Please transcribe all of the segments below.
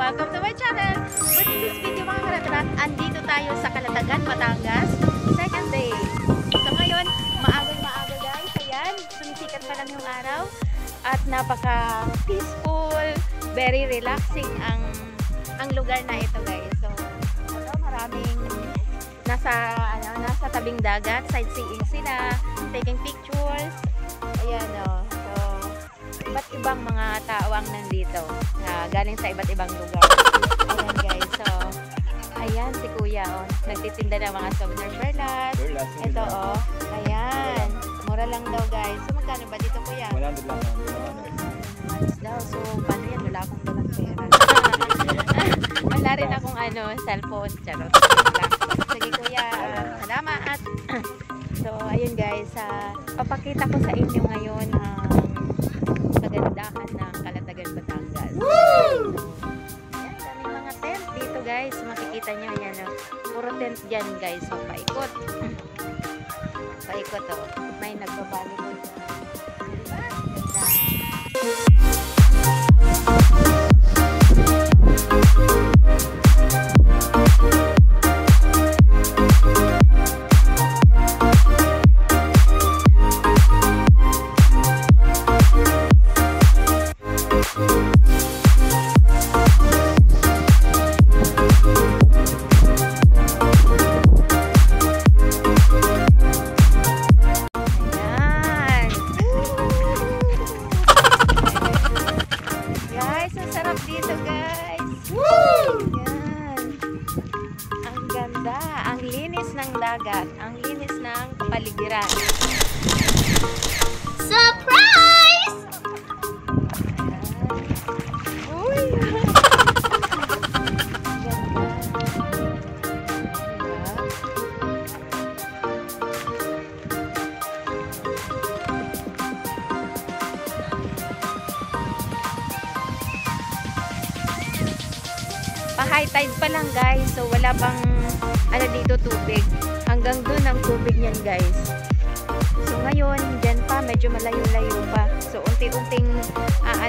welcome to my channel. For this video mga karatrat, andito tayo sa Calatagan, Batangas, second day. So ngayon, maaga guys, ayan, sumisikat pa lang yung araw at napaka peaceful, very relaxing ang lugar na ito guys. So maraming nasa tabing dagat, sightseeing sila, taking pictures. Ayan so iba't ibang mga tao ang nandito, galing sa iba't ibang lugar. Ayan guys, so ayan si kuya nagtitinda ng mga souvenir perlas. Ito ayan, mura lang daw guys. So magkano ba dito kuya? 100 lang. Daw. So paano yan, wala akong dalang pera. Wala rin akong cellphone, charot lang. Sige kuya, salamat. So ayun guys, papakita ko sa inyo ngayon ang kagandahan ng Calatagan, Batangas. Woo! Ayan, daming mga tent dito guys, makikita nyo yan puro tent dyan guys. So paikot may nagbabalik ko diba? Ang linis ng dagat, ang linis ng kapaligiran. Surprise! Uy! Pa-high tide pa lang guys, so wala pang dito tubig. Hanggang doon ang tubig niyan guys. So ngayon, dyan pa, medyo malayo-layo pa. So unti-unting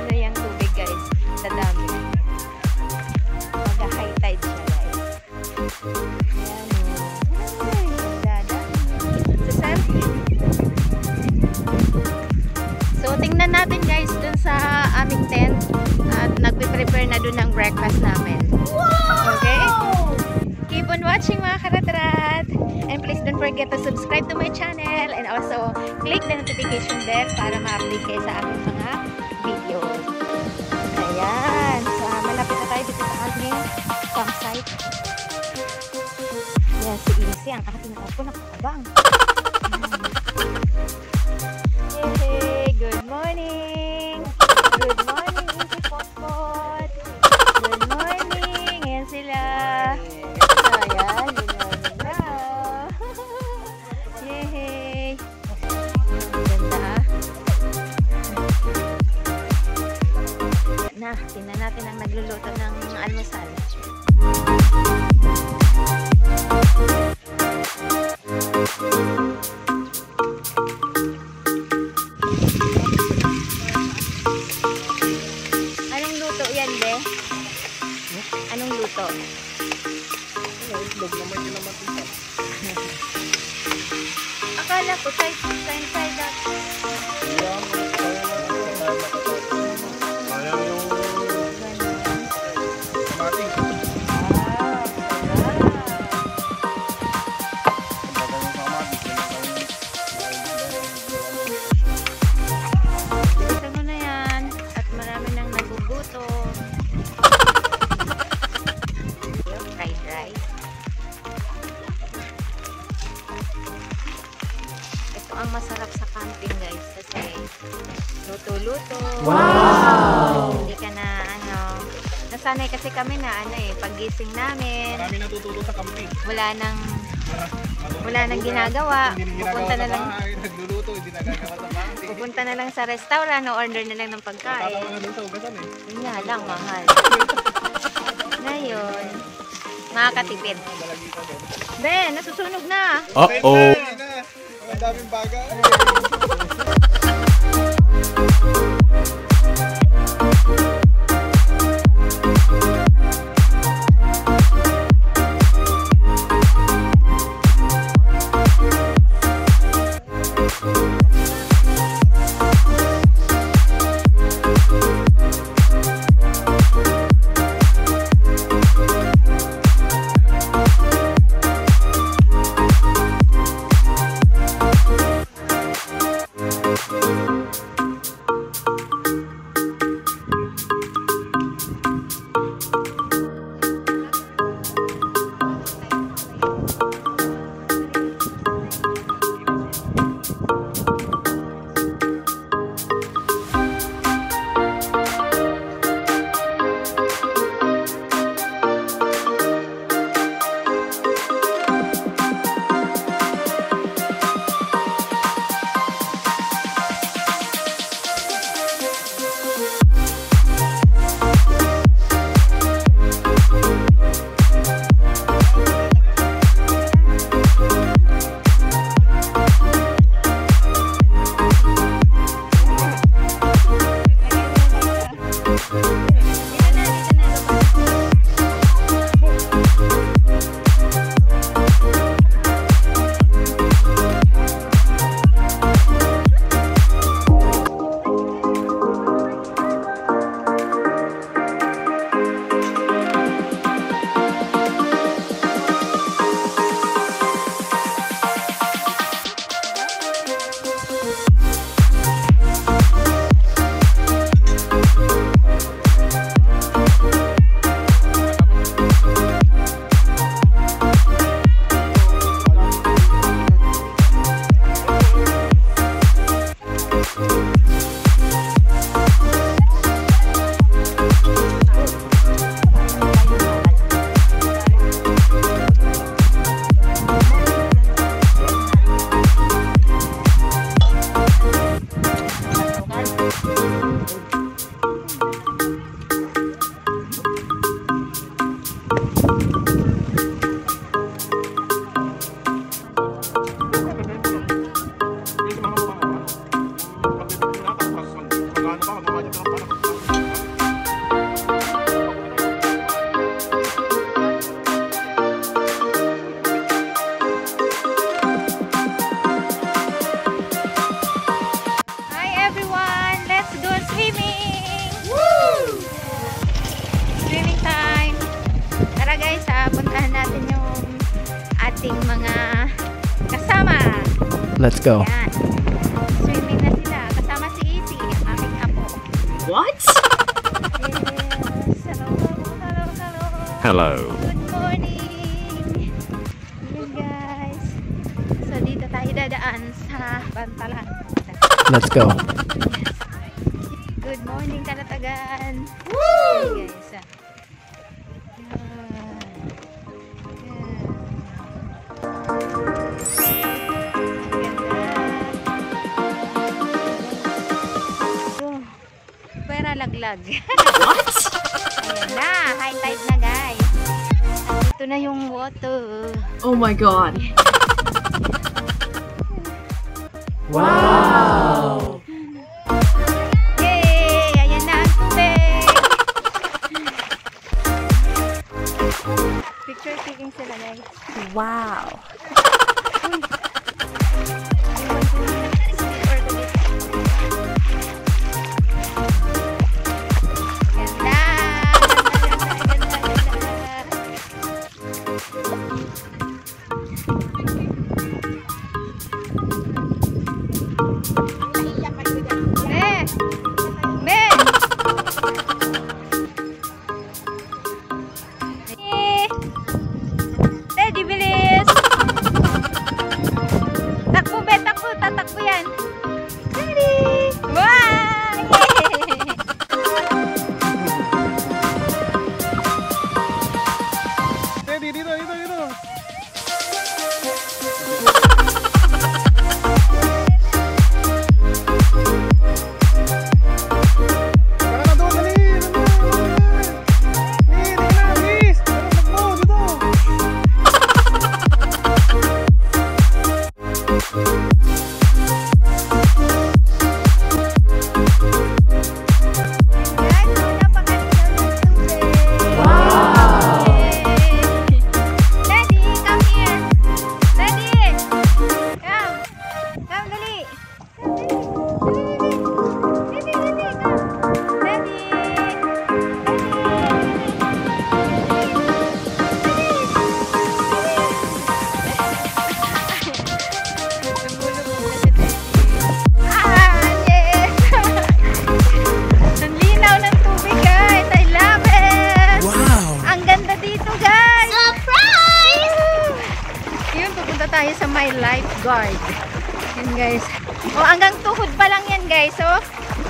yung tubig guys. Sa dami. Mag-high tide siya guys. Ayan Ay, dada. So tingnan natin guys dun sa aming tent. At nagpe-prepare na dun ng breakfast namin. Okay? Keep on watching mga karatrat, and please don't forget to subscribe to my channel and also click the notification bell para ma-update kayo sa aming mga videos. Ayan, so malapit na tayo dito sa aming campsite. Ayan, si Ilse ang ating opo, nakakabang. Hey, good morning! Good morning, Ilse Potpot! Good morning! Ayan sila! Tingnan natin ang nagluluto ng almusal. Anong luto yan, be? Anong luto? Itlog na may kinamatin. Akala ko side up. Ang masarap sa camping guys kasi luto-luto. Wow! Hindi ka na nasanay kasi kami na paggising namin. Marami natututo sa camping. Wala nang ginagawa. Pupunta na lang. Nagluluto, hindi nagagawa sa camping. Pupunta na lang sa restaurant, order na lang ng pagkain. Tatawa na doon sa ugasan Yun nga lang, mahal. Ngayon, makakatipid. Ben, nasusunog na. Uh-oh. Ang daming bagay. Hi everyone! Let's go swimming! Woo! Swimming time! Tara guys, puntahan natin yung ating mga kasama. Let's go. Yan. Swimming na sila. Kasama si Iti, ang aking apo. What? Yes. Hello, hello, hello. Hello. Good morning. Yun guys. So dito tayo dadaan sa Bantalan. Let's go. Good morning Kalatagan. Woo! Hey guys. Pera laglag. What? Ayan na, high tide na guys. Ito na yung water. Oh my god. Wow! Yay! Ayan na ang tubig. Picture taking sila guys. Wow. Ganda! Ganda, ganda, ganda. Me! Me! Eh! Teddy, bilis! Takbo, be! Takbo! Tatakbo yan! Teddy! Wow! Teddy, dito, dito, dito. Saka na doon, dali, dali, dali. Dali na, please. Takbo, dito. Guys, napakaganda ng tubig. Wow! Yay! Daddy, come here. Daddy, come. Come, dali. Daddy, daddy, come. Daddy. Ah, yes. Ang linaw ng tubig, guys. I love it. Wow! Ang ganda dito, guys! Surprise! Yun, pupunta tayo sa My Lifeguard. Yan, guys. O, hanggang tuhod pa lang yan, guys. So,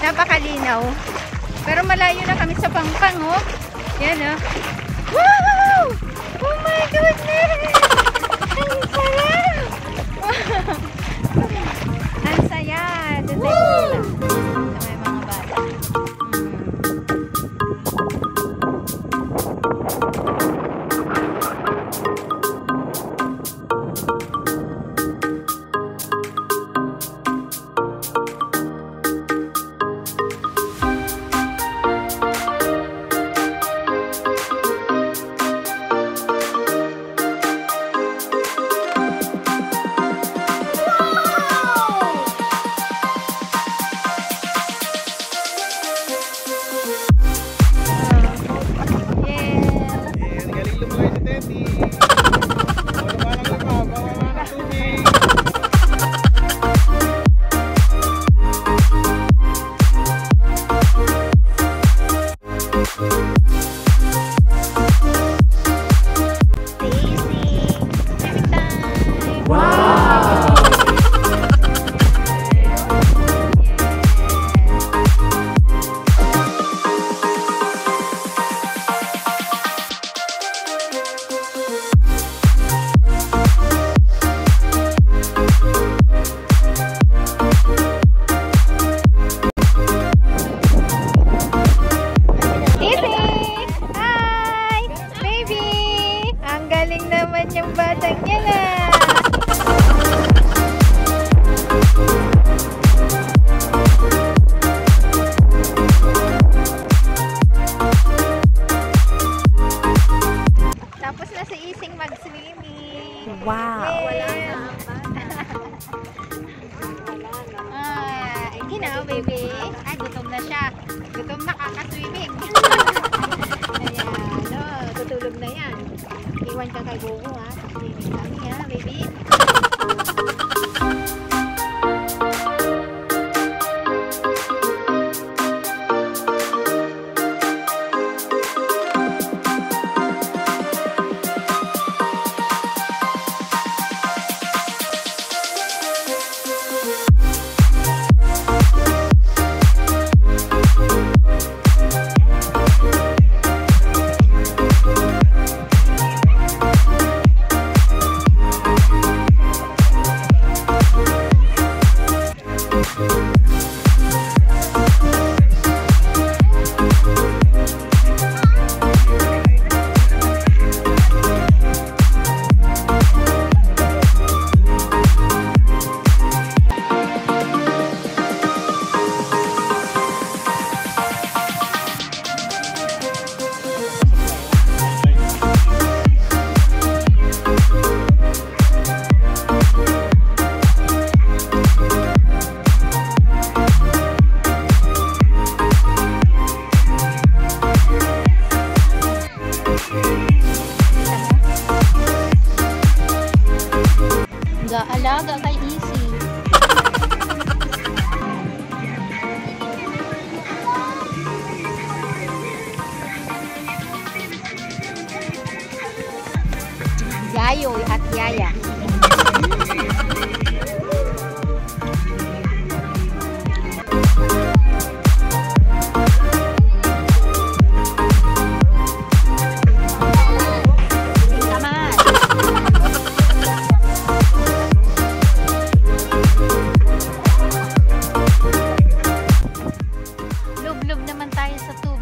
napakalinaw. Pero malayo na kami sa Pangpang, oh. Yan, oh. Wow! Oh my goodness! Ang sarap! Ang saya! Doon tayo pupunta. Sa may mga bata. Ayoy at Yaya. Tingkaman. Lub-lub naman tayo sa tubig.